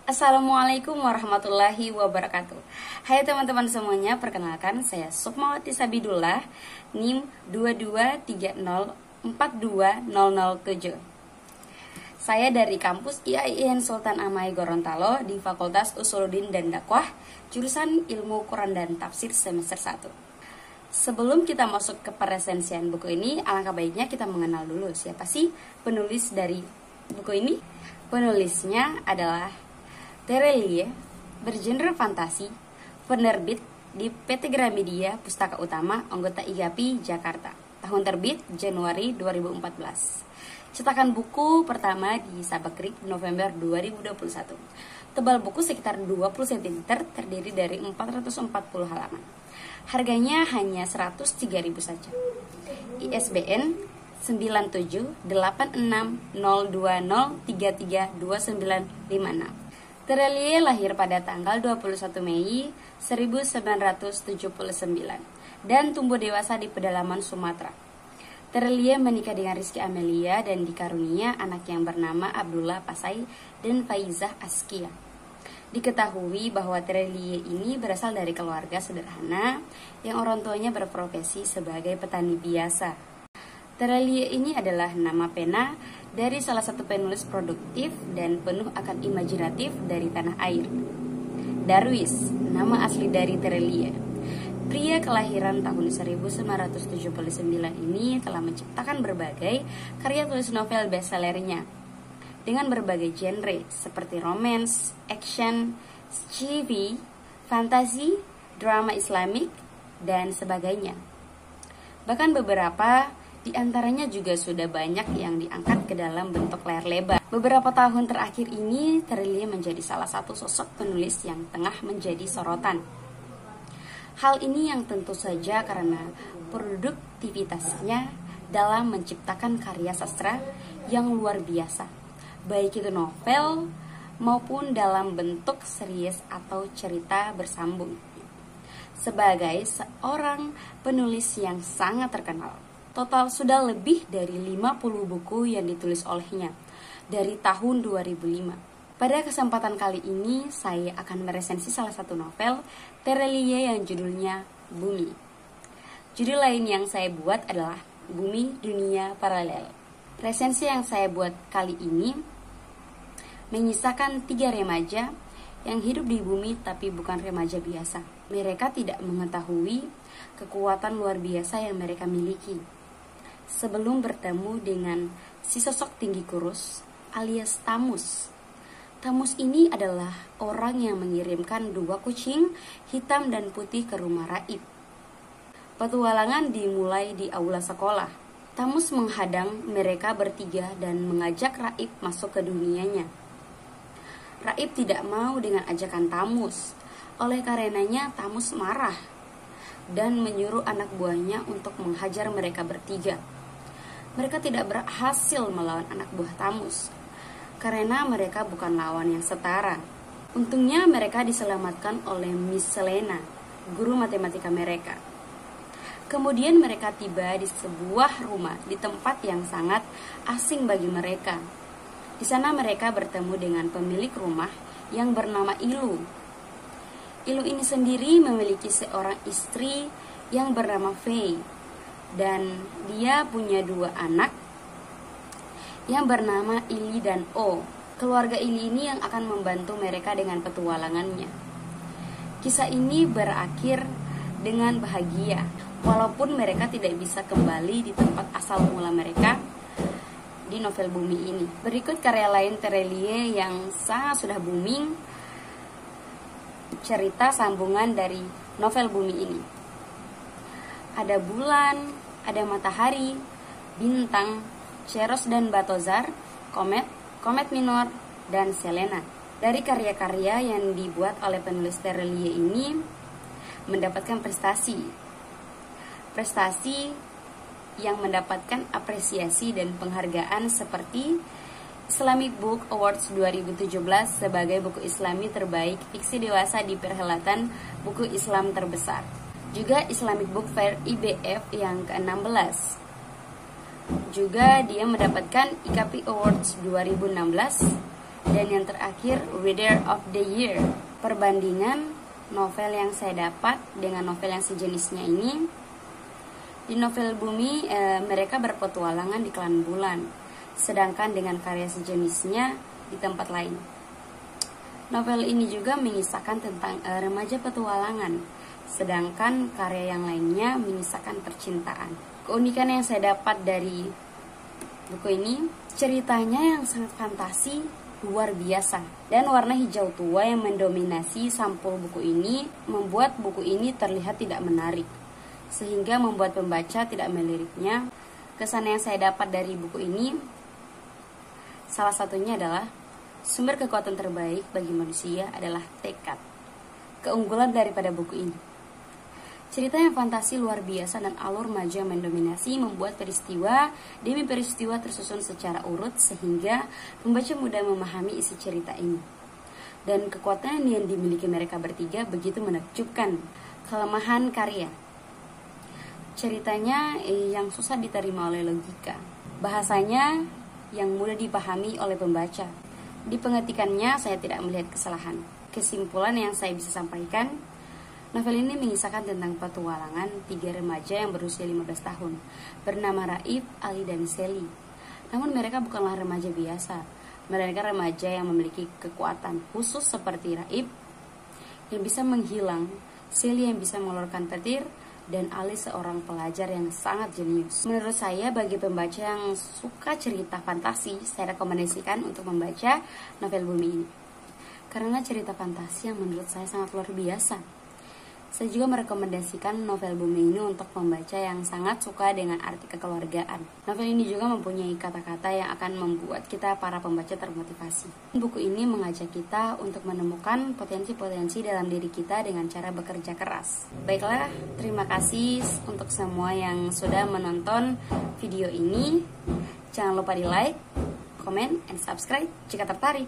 Assalamualaikum warahmatullahi wabarakatuh. Hai teman-teman semuanya, perkenalkan saya Sukmawati Sabidullah, NIM 2230420007. Saya dari kampus IAIN Sultan Amai Gorontalo di Fakultas Usuluddin dan Dakwah, jurusan Ilmu Quran dan Tafsir semester 1. Sebelum kita masuk ke peresensian buku ini, alangkah baiknya kita mengenal dulu siapa sih penulis dari buku ini. Penulisnya adalah Terelie, bergenre fantasi, penerbit di PT Gramedia Pustaka Utama, anggota IGAPI, Jakarta. Tahun terbit Januari 2014. Cetakan buku pertama di Sabakrik November 2021. Tebal buku sekitar 20 cm, terdiri dari 440 halaman. Harganya hanya 103.000 saja. ISBN 978602033296. Terelie lahir pada tanggal 21 Mei 1979 dan tumbuh dewasa di pedalaman Sumatera. Terelie menikah dengan Rizky Amelia dan dikarunia anak yang bernama Abdullah Pasai dan Faizah Askia. Diketahui bahwa Terelie ini berasal dari keluarga sederhana yang orang tuanya berprofesi sebagai petani biasa. Terelie ini adalah nama pena dari salah satu penulis produktif dan penuh akan imajinatif dari tanah air. Darwis, nama asli dari Terelie. Pria kelahiran tahun 1979 ini telah menciptakan berbagai karya tulis novel bestsellernya dengan berbagai genre seperti romance, action, sci-fi, fantasi, drama Islamik, dan sebagainya. Bahkan beberapa di antaranya juga sudah banyak yang diangkat ke dalam bentuk layar lebar. Beberapa tahun terakhir ini, Terelie menjadi salah satu sosok penulis yang tengah menjadi sorotan. Hal ini yang tentu saja karena produktivitasnya dalam menciptakan karya sastra yang luar biasa, baik itu novel maupun dalam bentuk series atau cerita bersambung. Sebagai seorang penulis yang sangat terkenal, total sudah lebih dari 50 buku yang ditulis olehnya dari tahun 2005. Pada kesempatan kali ini, saya akan meresensi salah satu novel Terelie yang judulnya Bumi. Judul lain yang saya buat adalah Bumi Dunia Paralel. Resensi yang saya buat kali ini menyisakan 3 remaja yang hidup di bumi tapi bukan remaja biasa. Mereka tidak mengetahui kekuatan luar biasa yang mereka miliki sebelum bertemu dengan si sosok tinggi kurus alias Tamus. Tamus ini adalah orang yang mengirimkan 2 kucing hitam dan putih ke rumah Raib. Petualangan dimulai di aula sekolah. Tamus menghadang mereka bertiga dan mengajak Raib masuk ke dunianya. Raib tidak mau dengan ajakan Tamus. Oleh karenanya Tamus marah dan menyuruh anak buahnya untuk menghajar mereka bertiga. Mereka tidak berhasil melawan anak buah Tamus karena mereka bukan lawan yang setara. Untungnya mereka diselamatkan oleh Miss Selena, guru matematika mereka. Kemudian mereka tiba di sebuah rumah di tempat yang sangat asing bagi mereka. Di sana mereka bertemu dengan pemilik rumah yang bernama Ilu. Ilu ini sendiri memiliki seorang istri yang bernama Faye. Dan dia punya 2 anak yang bernama Ili dan O. Keluarga Ili ini yang akan membantu mereka dengan petualangannya. Kisah ini berakhir dengan bahagia, walaupun mereka tidak bisa kembali di tempat asal mula mereka di novel Bumi ini. Berikut karya lain Terelie yang sangat sudah booming, cerita sambungan dari novel Bumi ini. Ada bulan, ada matahari, bintang, Ceros dan Batozar, komet minor, dan Selena. Dari karya-karya yang dibuat oleh penulis Terelie ini mendapatkan prestasi yang mendapatkan apresiasi dan penghargaan seperti Islamic Book Awards 2017 sebagai buku Islami terbaik fiksi dewasa di perhelatan buku Islam terbesar. Juga Islamic Book Fair IBF yang ke-16. Juga dia mendapatkan IKP Awards 2016 Dan yang terakhir, Reader of the Year. Perbandingan novel yang saya dapat dengan novel yang sejenisnya ini. Di novel Bumi, mereka berpetualangan di Klan Bulan, sedangkan dengan karya sejenisnya di tempat lain. Novel ini juga mengisahkan tentang remaja petualangan, sedangkan karya yang lainnya mengisahkan percintaan. Keunikan yang saya dapat dari buku ini, ceritanya yang sangat fantasi, luar biasa, dan warna hijau tua yang mendominasi sampul buku ini membuat buku ini terlihat tidak menarik, sehingga membuat pembaca tidak meliriknya. Kesan yang saya dapat dari buku ini, salah satunya adalah sumber kekuatan terbaik bagi manusia adalah tekad. Keunggulan daripada buku ini, cerita yang fantasi luar biasa dan alur maju yang mendominasi membuat peristiwa demi peristiwa tersusun secara urut sehingga pembaca mudah memahami isi cerita ini. Dan kekuatan yang dimiliki mereka bertiga begitu menakjubkan. Kelemahan karya, ceritanya yang susah diterima oleh logika, bahasanya yang mudah dipahami oleh pembaca. Di pengetikannya saya tidak melihat kesalahan. Kesimpulan yang saya bisa sampaikan, novel ini mengisahkan tentang petualangan 3 remaja yang berusia 15 tahun, bernama Raif, Ali, dan Sally. Namun mereka bukanlah remaja biasa. Mereka remaja yang memiliki kekuatan khusus seperti Raif yang bisa menghilang, Sally yang bisa mengeluarkan petir, dan Ali seorang pelajar yang sangat jenius. Menurut saya, bagi pembaca yang suka cerita fantasi, saya rekomendasikan untuk membaca novel Bumi ini, karena cerita fantasi yang menurut saya sangat luar biasa. Saya juga merekomendasikan novel Bumi ini untuk pembaca yang sangat suka dengan arti kekeluargaan. Novel ini juga mempunyai kata-kata yang akan membuat kita para pembaca termotivasi. Buku ini mengajak kita untuk menemukan potensi-potensi dalam diri kita dengan cara bekerja keras. Baiklah, terima kasih untuk semua yang sudah menonton video ini. Jangan lupa di like, comment, and subscribe jika tertarik.